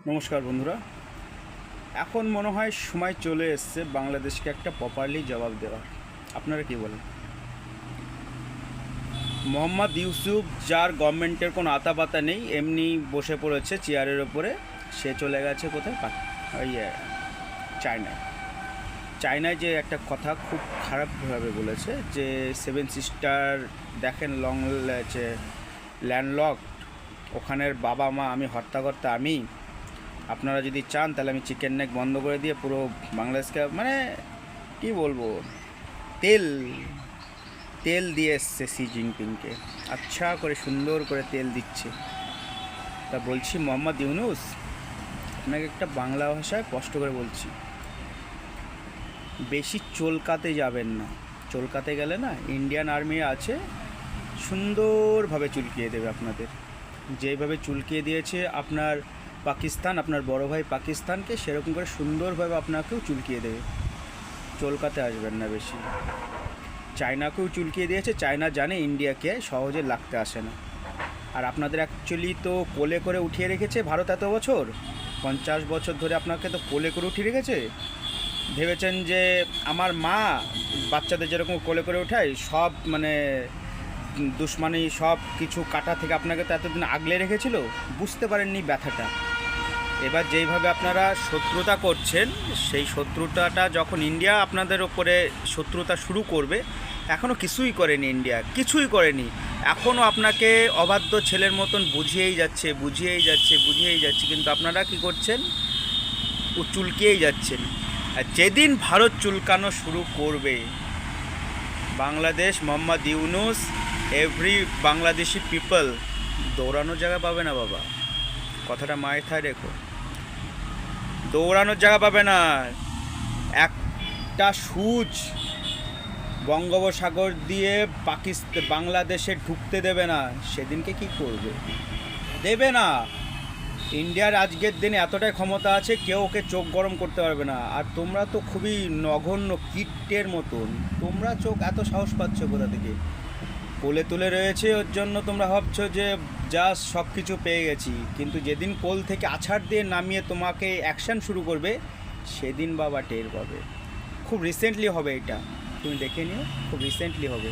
নমস্কার বন্ধুরা। এখন মনে হয় সময় চলে এসছে বাংলাদেশকে একটা প্রপারলি জবাব দেওয়ার। আপনারা কি বলেন? মোহাম্মদ ইউসুফ, যার গভর্নমেন্টের কোনো আতাপাতা নেই, এমনি বসে পড়েছে চেয়ারের ওপরে, সে চলে গেছে কোথায়? ওই চায়নায়। চায়নায় যে একটা কথা খুব খারাপভাবে বলেছে যে সেভেন সিস্টার দেখেন ল্যান্ডলক, ওখানের বাবা মা আমি, হর্তাকর্তা আমি। আপনারা যদি চান তাহলে আমি চিকেন নেক বন্ধ করে দিয়ে পুরো বাংলাদেশকে, মানে কি বলবো, তেল তেল দিয়ে এসছে শি জিনপিংকে, আচ্ছা করে সুন্দর করে তেল দিচ্ছে। তা বলছি মোহাম্মদ ইউনুস, আপনাকে একটা বাংলা ভাষায় কষ্ট করে বলছি, বেশি চলকাতে যাবেন না। চলকাতে গেলে না, ইন্ডিয়ান আর্মি আছে, সুন্দরভাবে চুলকিয়ে দেবে আপনাদের। যেভাবে চুলকিয়ে দিয়েছে আপনার পাকিস্তান, আপনার বড় ভাই পাকিস্তানকে, সেরকম করে সুন্দরভাবে আপনাকেও চুলকিয়ে দেবে। চলকাতে আসবেন না বেশি। চায়নাকেও চুলকিয়ে দিয়েছে, চায়না জানে ইন্ডিয়াকে সহজে লাগতে আসে না। আর আপনাদের অ্যাকচুয়ালি তো কোলে করে উঠিয়ে রেখেছে ভারত এত বছর, 50 বছর ধরে আপনাকে তো কোলে করে উঠিয়ে রেখেছে। ভেবেছেন যে আমার মা বাচ্চাদের যেরকম কোলে করে ওঠায়, সব মানে দুশ্মনী সব কিছু কাটা থেকে আপনাকে তো এতদিন আগলে রেখেছিল, বুঝতে পারেননি ব্যথাটা। এবার যেইভাবে আপনারা শত্রুতা করছেন, সেই শত্রুতাটা যখন ইন্ডিয়া আপনাদের ওপরে শত্রুতা শুরু করবে, এখনও কিছুই করেনি ইন্ডিয়া, কিছুই করেনি। এখনও আপনাকে অবাধ্য ছেলের মতন বুঝিয়েই যাচ্ছে, কিন্তু আপনারা কি করছেন? ও চুলকিয়েই যাচ্ছেন। আর যেদিন ভারত চুলকানো শুরু করবে, বাংলাদেশ, মোহাম্মদ ইউনুস, এভরি বাংলাদেশি পিপল দৌড়ানোর জায়গা পাবে না বাবা, কথাটা মাথায় রেখো। দৌড়ানোর জায়গা পাবে না। একটা সুচ বঙ্গোপসাগর দিয়ে বাংলাদেশে ঢুকতে দেবে না। সেদিনকে কি করবে? দেবে না। ইন্ডিয়ার আজকের দিনে এতটাই ক্ষমতা আছে, কেউ ওকে চোখ গরম করতে পারবে না। আর তোমরা তো খুবই নগণ্য কীটের মতন, তোমরা চোখ এত সাহস পাচ্ছ কোথা থেকে? কোলে তুলে রয়েছে, ওর জন্য তোমরা ভাবছো যে জাস্ট সব কিছু পেয়ে গেছি, কিন্তু যেদিন কোল থেকে আছাড় দিয়ে নামিয়ে তোমাকে অ্যাকশান শুরু করবে, সেদিন বাবা টের পাবে। খুব রিসেন্টলি হবে এটা, তুমি দেখে নিও, খুব রিসেন্টলি হবে।